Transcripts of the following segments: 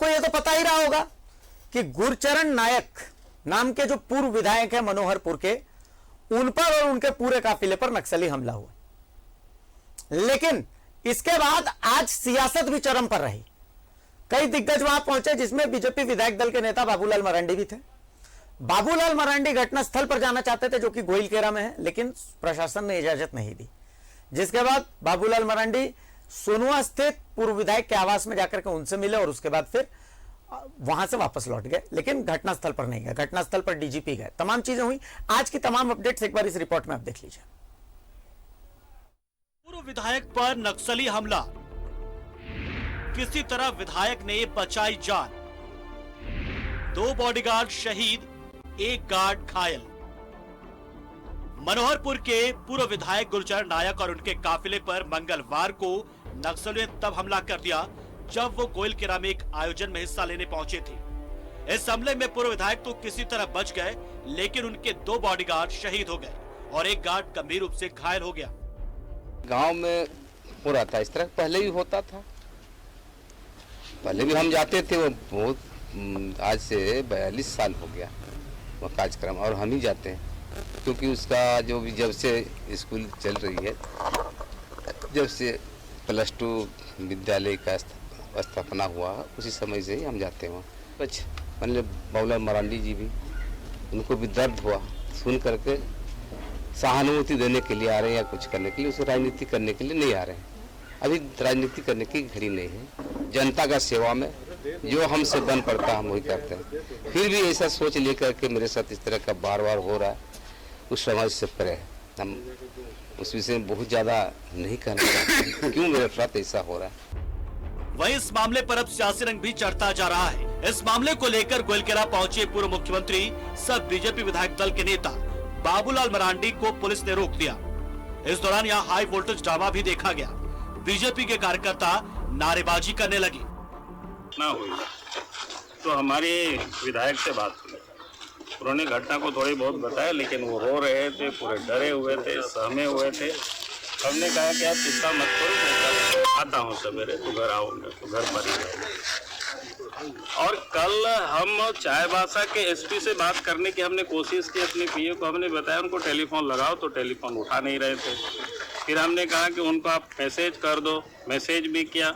आपको यह तो पता ही रहा होगा कि गुरचरण नायक नाम के जो पूर्व विधायक है मनोहरपुर के, उन पर और उनके पूरे काफिले पर नक्सली हमला हुआ। लेकिन इसके बाद आज सियासत भी चरम पर रही। कई दिग्गज वहां पहुंचे, जिसमें बीजेपी विधायक दल के नेता बाबूलाल मरांडी भी थे। बाबूलाल मरांडी घटनास्थल पर जाना चाहते थे, जो कि गोइलकेरा में है, लेकिन प्रशासन ने इजाजत नहीं दी। जिसके बाद बाबूलाल मरांडी सोनुआ स्थित पूर्व विधायक के आवास में जाकर के उनसे मिले और उसके बाद फिर वहां से वापस लौट गए, लेकिन घटनास्थल पर नहीं गए। घटनास्थल पर डीजीपी गए। तमाम चीजें हुई। आज की तमाम अपडेट्स एक बार इस रिपोर्ट में आप देख लीजिए। पूर्व विधायक पर नक्सली हमला, किसी तरह विधायक ने बचाई जान, 2 बॉडीगार्ड शहीद, 1 गार्ड घायल। मनोहरपुर के पूर्व विधायक गुरचरण नायक और उनके काफिले पर मंगलवार को नक्सलियों ने तब हमला कर दिया जब वो गोइलकेरा में एक आयोजन में हिस्सा लेने पहुंचे थे। इस हमले में पूर्व विधायक तो किसी तरह बच गए, लेकिन उनके 2 बॉडीगार्ड शहीद हो गए और 1 गार्ड गंभीर रूप से घायल हो गया। गांव में हो रहा था इस तरह, पहले भी होता था, पहले भी हम जाते थे। वो बहुत आज से 42 साल हो गया वो कार्यक्रम, और हम ही जाते हैं, क्योंकि उसका जो भी जब से स्कूल चल रही है, जब से +2 विद्यालय का स्थापना हुआ, उसी समय से ही हम जाते हैं वहाँ। कुछ मतलब बाबूलाल मरांडी जी भी, उनको भी दर्द हुआ सुन करके, सहानुभूति देने के लिए आ रहे हैं या कुछ करने के लिए, उसे राजनीति करने के लिए नहीं आ रहे हैं। अभी राजनीति करने की घड़ी नहीं है। जनता का सेवा में जो हमसे बन पड़ता हम वही करते हैं। फिर भी ऐसा सोच लेकर के मेरे साथ इस तरह का बार बार हो रहा है, उस समाज से परे हम उस विषय में बहुत ज्यादा नहीं कहना चाहते क्यों मेरे साथ ऐसा हो रहा है। वहीं इस मामले पर अब सियासी रंग भी चढ़ता जा रहा है। इस मामले को लेकर गोइलकेरा पहुंचे पूर्व मुख्यमंत्री सब बीजेपी विधायक दल के नेता बाबूलाल मरांडी को पुलिस ने रोक दिया। इस दौरान यहाँ हाई वोल्टेज ड्रामा भी देखा गया। बीजेपी के कार्यकर्ता नारेबाजी करने लगे। ना हुई तो हमारे विधायक से बात हुई, उन्होंने घटना को थोड़ी बहुत बताया, लेकिन वो रो रहे थे, पूरे डरे हुए थे, सहमे हुए थे। हमने कहा कि आप चिंता मत करो, मैं आता हूँ सवेरे, तो घर आऊँगा, तो घर पर ही रहूँगा। और कल हम चायबासा के एसपी से बात करने की हमने कोशिश की, अपने पीए को हमने बताया उनको टेलीफोन लगाओ, तो टेलीफोन उठा नहीं रहे थे। फिर हमने कहा कि उनको आप मैसेज कर दो, मैसेज भी किया,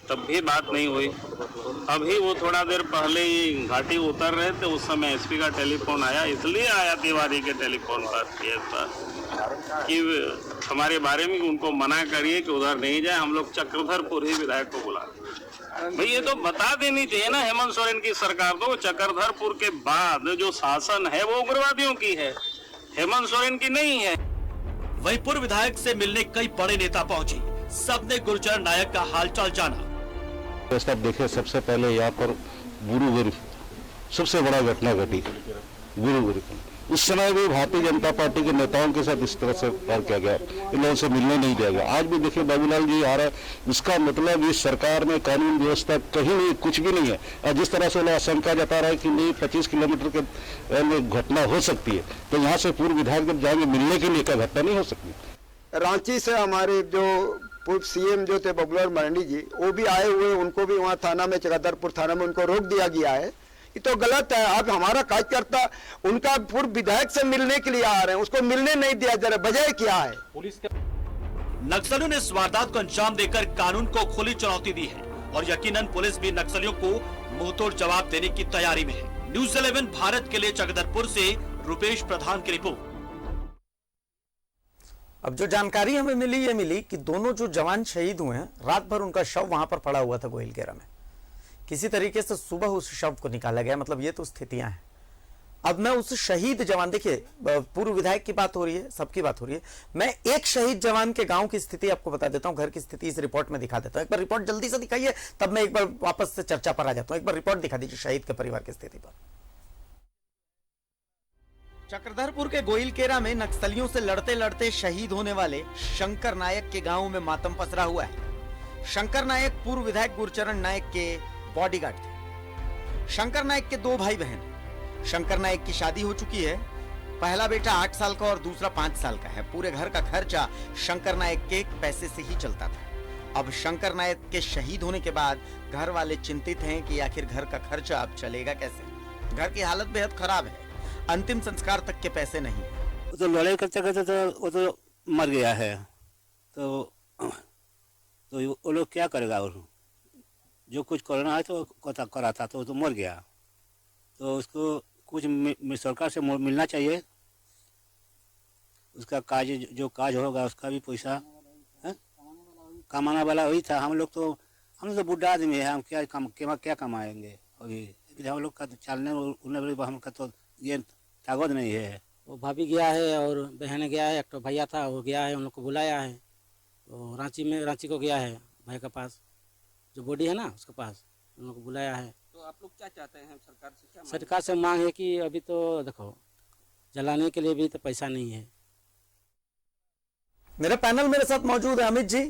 तब भी बात नहीं हुई। अभी वो थोड़ा देर पहले ही घाटी उतर रहे थे, उस समय एसपी का टेलीफोन आया, इसलिए आया तिवारी के टेलीफोन पर कि हमारे बारे में उनको मना करिए कि उधर नहीं जाए, हम लोग चक्रधरपुर ही विधायक को बुला। भाई ये तो बता देनी चाहिए ना हेमंत सोरेन की सरकार, तो चक्रधरपुर के बाद जो शासन है वो उग्रवादियों की है, हेमंत सोरेन की नहीं है। वहीं पूर्व विधायक से मिलने कई बड़े नेता पहुंचे, सबने गुरचरण नायक का हालचाल जाना। आप देखें, सबसे पहले यहाँ पर गुरुगुरु सबसे बड़ा घटना घटी। गुरुगुरु उस समय भी भारतीय जनता पार्टी के नेताओं के साथ इस तरह से व्यवहार किया गया, इन लोगों से मिलने नहीं दिया गया। आज भी देखिए बाबूलाल जी आ रहा है, इसका मतलब इस सरकार में कानून व्यवस्था कहीं नहीं, कुछ भी नहीं है। और जिस तरह से आशंका जता रहा है कि नहीं 25 किलोमीटर के घटना हो सकती है, तो यहाँ से पूर्व विधायक जब जाएंगे मिलने के लिए, क्या घटना नहीं हो सकती। रांची से हमारे जो पूर्व सीएम जो थे बाबूलाल मरांडी जी, वो भी आए हुए, उनको भी वहाँ थाना में, चक्रधरपुर थाना में उनको रोक दिया गया है। ये तो गलत है। अब हमारा कार्यकर्ता उनका पूर्व विधायक से मिलने के लिए आ रहे हैं, उसको मिलने नहीं दिया जा रहा, वजह क्या है? नक्सलियों ने इस वारदात को अंजाम देकर कानून को खुली चुनौती दी है और यकीनन पुलिस भी नक्सलियों को मुंहतोड़ जवाब देने की तैयारी में है। न्यूज़ 11 भारत के लिए चक्रधरपुर से रुपेश प्रधान की रिपोर्ट। अब जो जानकारी हमें मिली, ये मिली कि दोनों जो जवान शहीद हुए हैं, रात भर उनका शव वहां पर पड़ा हुआ था गोइलकेरा में। किसी तरीके से सुबह उस शव को निकाला गया, मतलब ये तो स्थितियां हैं। अब मैं उस शहीद जवान, देखिए पूर्व विधायक की बात हो रही है, सबकी बात हो रही है, मैं एक शहीद जवान के गांव की स्थिति आपको बता देता हूं, घर की स्थिति इस रिपोर्ट में दिखा देता हूं। एक बार रिपोर्ट जल्दी से दिखाइए, तब मैं एक बार वापस से चर्चा पर आ जाता हूं। एक बार रिपोर्ट दिखा दीजिए शहीद के परिवार की स्थिति पर। चक्रधरपुर के गोइलकेरा में नक्सलियों से लड़ते लड़ते शहीद होने वाले शंकर नायक के गांव में मातम पसरा हुआ है। शंकर नायक पूर्व विधायक गुरचरण नायक के बॉडीगार्ड थे। शंकर नायक के 2 भाई बहन। शंकर नायक की शादी हो चुकी है, पहला बेटा 8 साल का और दूसरा 5 साल का है। पूरे घर का खर्चा शंकर नायक के पैसे से ही चलता था। अब शंकर नायक के शहीद होने के बाद घर वाले चिंतित हैं कि आखिर घर का खर्चा अब चलेगा कैसे। घर की हालत बेहद खराब है, अंतिम संस्कार तक के पैसे नहीं। तो लड़ाई करते करते तो वो तो मर गया है, तो वो लोग क्या करेगा। और जो कुछ करना है तो करा था, तो वो तो मर गया। तो उसको कुछ सरकार से मिलना चाहिए। उसका काज, जो काज होगा उसका भी पैसा है, कमाना वाला वही था। हम लोग तो बुढ़ा आदमी है, हम क्या कमाएंगे अभी। हम लोग का चलने उड़ने हम का तो ये ताकत नहीं है। वो भाभी गया है और बहन गया है, एक तो भैया था वो गया है, उन लोग को बुलाया है। तो रांची को गया है, भाई के पास जो बॉडी है ना उसके पास, उन लोग को बुलाया है। तो आप लोग क्या चाहते हैं सरकार से? क्या सरकार से मांग है कि अभी तो देखो जलाने के लिए भी तो पैसा नहीं है। मेरे पैनल मेरे साथ मौजूद है अमित जी।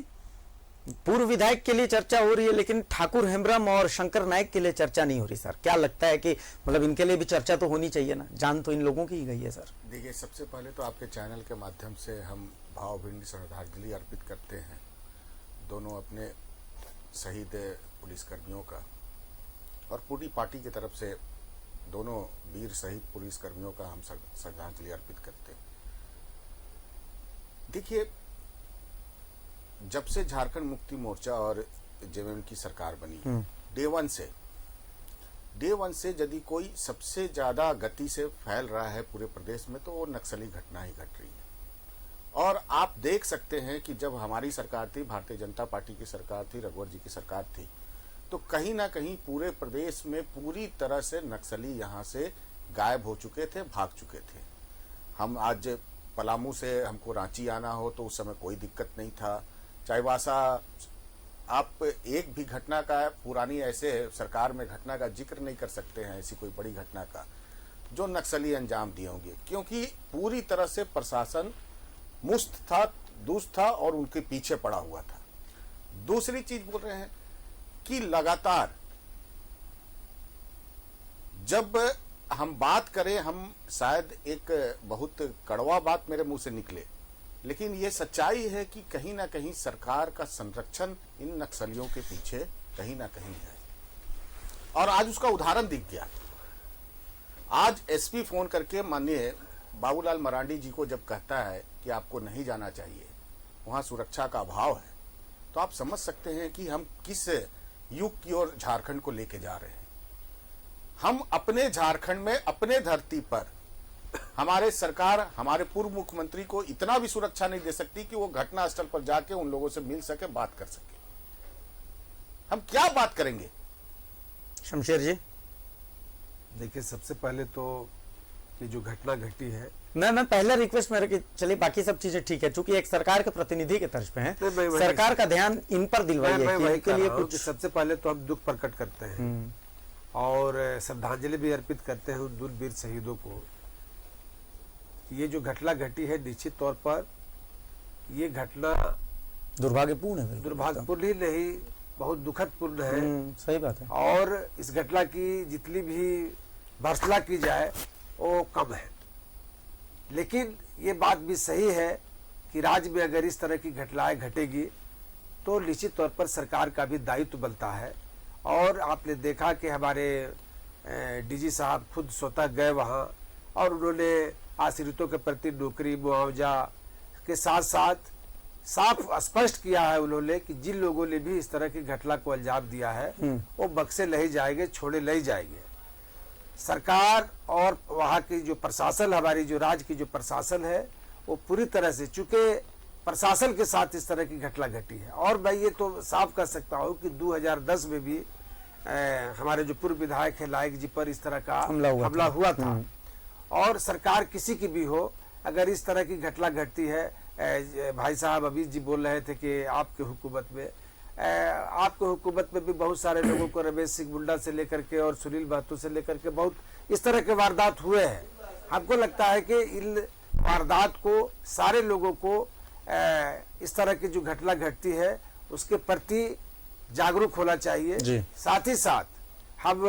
पूर्व विधायक के लिए चर्चा हो रही है, लेकिन ठाकुर हेम्ब्रम और शंकर नायक के लिए चर्चा नहीं हो रही। सर क्या लगता है कि मतलब इनके लिए भी चर्चा तो होनी चाहिए ना, जान तो इन लोगों की ही गई है। सर देखिए, सबसे पहले तो आपके चैनल के माध्यम से हम भावभीनी श्रद्धांजलि अर्पित करते हैं दोनों अपने शहीद पुलिसकर्मियों का, और पूरी पार्टी की तरफ से दोनों वीर शहीद पुलिसकर्मियों का हम श्रद्धांजलि अर्पित करते हैं। देखिए, जब से झारखंड मुक्ति मोर्चा और जेएमएम की सरकार बनी, डे वन से यदि कोई सबसे ज्यादा गति से फैल रहा है पूरे प्रदेश में, तो वो नक्सली घटना ही घट रही है। और आप देख सकते हैं कि जब हमारी सरकार थी, भारतीय जनता पार्टी की सरकार थी, रघुवर जी की सरकार थी, तो कहीं ना कहीं पूरे प्रदेश में पूरी तरह से नक्सली यहाँ से गायब हो चुके थे, भाग चुके थे। हम आज पलामू से हमको रांची आना हो तो उस समय कोई दिक्कत नहीं था। चाईबासा, आप एक भी घटना का पुरानी ऐसे सरकार में घटना का जिक्र नहीं कर सकते हैं, ऐसी कोई बड़ी घटना का जो नक्सली अंजाम दिए होंगे, क्योंकि पूरी तरह से प्रशासन मुस्त था, दुष्ट था और उनके पीछे पड़ा हुआ था। दूसरी चीज बोल रहे हैं कि लगातार जब हम बात करें, हम शायद एक बहुत कड़वा बात मेरे मुंह से निकले, लेकिन ये सच्चाई है कि कहीं ना कहीं सरकार का संरक्षण इन नक्सलियों के पीछे कहीं ना कहीं है। और आज उसका उदाहरण दिख गया। आज एसपी फोन करके माननीय बाबूलाल मरांडी जी को जब कहता है कि आपको नहीं जाना चाहिए, वहां सुरक्षा का अभाव है, तो आप समझ सकते हैं कि हम किस युग की ओर झारखंड को लेके जा रहे हैं। हम अपने झारखंड में, अपने धरती पर हमारे सरकार, हमारे पूर्व मुख्यमंत्री को इतना भी सुरक्षा नहीं दे सकती कि वो घटना स्थल पर जाके उन लोगों से मिल सके, बात कर सके। हम क्या बात करेंगे? शमशेर जी, देखिए, सबसे पहले तो ये जो घटना घटी है, मैं पहला रिक्वेस्ट मेरा कि चलिए बाकी सब चीजें ठीक है, चूंकि एक सरकार के प्रतिनिधि के तर्ज पे हैं, सरकार का ध्यान इन पर दिलवाइए के लिए कुछ। सबसे पहले तो हम दुख प्रकट करते हैं और श्रद्धांजलि भी अर्पित करते हैं उन वीर शहीदों को। ये जो घटना घटी है, निश्चित तौर पर ये घटना दुर्भाग्यपूर्ण है। दुर्भाग्यपूर्ण ही नहीं, बहुत दुखदपूर्ण है। सही बात है। और इस घटना की जितनी भी भर्त्सना की जाए वो कम है, लेकिन ये बात भी सही है कि राज्य में अगर इस तरह की घटनाएं घटेगी तो निश्चित तौर पर सरकार का भी दायित्व बनता है। और आपने देखा कि हमारे डीजी साहब खुद स्वतः गए वहाँ और उन्होंने आश्रितों के प्रति नौकरी मुआवजा के साथ साथ साफ स्पष्ट किया है उन्होंने कि जिन लोगों ने भी इस तरह की घटना को अंजाम दिया है वो बक्से नहीं जाएंगे, छोड़े नहीं जाएंगे। सरकार और वहाँ की जो प्रशासन, हमारी जो राज्य की जो प्रशासन है, वो पूरी तरह से, चूंकि प्रशासन के साथ इस तरह की घटना घटी है। और मैं ये तो साफ कर सकता हूँ कि 2010 में भी हमारे जो पूर्व विधायक है लायक जी पर इस तरह का हमला हुआ था। और सरकार किसी की भी हो, अगर इस तरह की घटना घटती है, भाई साहब अभी जी बोल रहे थे कि आपके हुकूमत में, आपके हुकूमत में भी बहुत सारे लोगों को, रमेश सिंह मुंडा से लेकर के और सुनील महतो से लेकर के बहुत इस तरह के वारदात हुए हैं। हमको लगता है कि इन वारदात को, सारे लोगों को इस तरह की जो घटना घटती है उसके प्रति जागरूक होना चाहिए। साथ ही साथ हम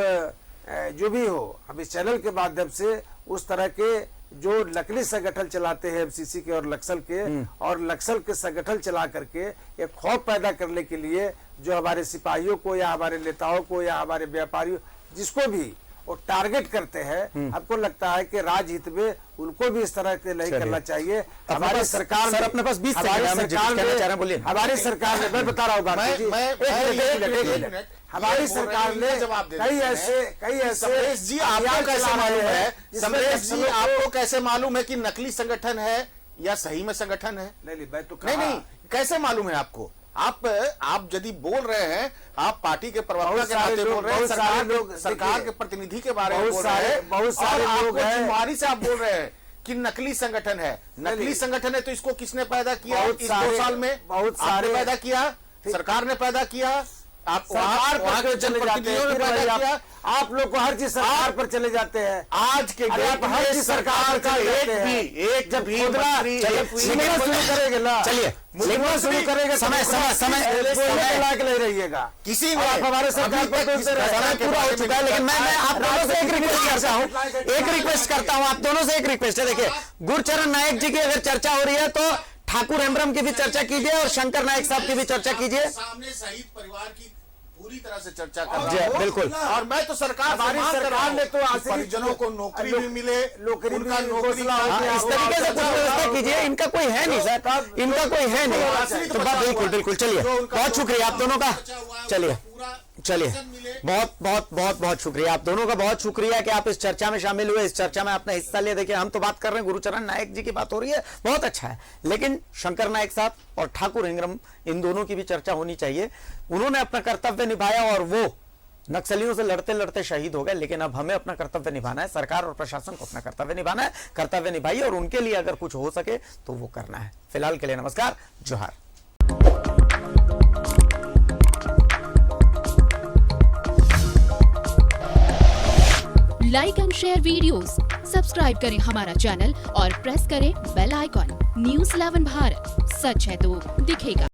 जो भी हो, हम इस चैनल के माध्यम से उस तरह के जो नकली संगठन चलाते हैं एमसीसी के और नक्सल के, और नक्सल के संगठन चला करके एक खौफ पैदा करने के लिए जो हमारे सिपाहियों को या हमारे नेताओं को या हमारे व्यापारियों जिसको भी वो टारगेट करते हैं, हमको लगता है कि राजहित में उनको भी इस तरह के नहीं करना चाहिए। हमारी सरकार सर अपने पास 20 सेकंड है, हमें जो कहना चाह रहे हैं बोलिए। हमारी सरकार ने, मैं बता रहा हूँ भारती जी, एक मिनट, हमारी सरकार ने कई ऐसे समरेश जी आपको कैसे मालूम है, समरेश जी आपको कैसे मालूम है कि नकली संगठन है या सही में संगठन है? नहीं, मैं तो नहीं, कैसे मालूम है आपको? आप यदि बोल रहे हैं, आप पार्टी के प्रवक्ता के नाते बोल रहे हैं, सरकार के प्रतिनिधि के बारे में बोल रहे हैं, बहुत सारे लोग हैं, जिम्मेदारी से आप बोल रहे हैं कि नकली संगठन है। नकली संगठन है तो इसको किसने पैदा किया? इस 2 साल में बहुत सारे पैदा किया, सरकार ने पैदा किया, आप सरकार पर चले जाते हैं। आप लोग को हर चीज सरकार पर चले जाते हैं। आज के डेट में हर चीज सरकार का एक जब शुरू करेंगे ना, चलिए शुरू करेंगे, समय नहीं रहिएगा किसी आप हमारे सरकार पर समय पूरा हो चुका है। लेकिन मैं आप दोनों से एक रिक्वेस्ट करता हूँ, आप दोनों से एक रिक्वेस्ट है। देखिए, गुरचरण नायक जी की अगर चर्चा हो रही है तो ठाकुर हेम्ब्रम की भी चर्चा कीजिए और शंकर नायक साहब की भी चर्चा कीजिए। सामने शहीद परिवार की पूरी तरह से चर्चा कर रहा हूं। बिल्कुल। और मैं तो सरकार हमारी सरकार ने तो परिजनों को नौकरी भी मिले, नौकरी उनका भी नौकरी इस तरीके से कुछ व्यवस्था कीजिए। इनका कोई है नहीं सर, इनका कोई है नहीं। तो बिल्कुल बिल्कुल, चलिए, बहुत शुक्रिया आप दोनों का। चलिए, बहुत शुक्रिया आप दोनों का, बहुत शुक्रिया कि आप इस चर्चा में शामिल हुए, इस चर्चा में आपने हिस्सा लिया। देखिए, हम तो बात कर रहे हैं गुरचरण नायक जी की बात हो रही है, बहुत अच्छा है, लेकिन शंकर नायक साहब और ठाकुर हेम्ब्रम, इन दोनों की भी चर्चा होनी चाहिए। उन्होंने अपना कर्तव्य निभाया और वो नक्सलियों से लड़ते लड़ते शहीद हो गए, लेकिन अब हमें अपना कर्तव्य निभाना है। सरकार और प्रशासन को अपना कर्तव्य निभाना है, कर्तव्य निभाइए और उनके लिए अगर कुछ हो सके तो वो करना है। फिलहाल के लिए नमस्कार, जोहार। Like and share videos, subscribe करें हमारा चैनल और प्रेस करें बेल आइकॉन। न्यूज़ 11 भारत, सच है तो दिखेगा।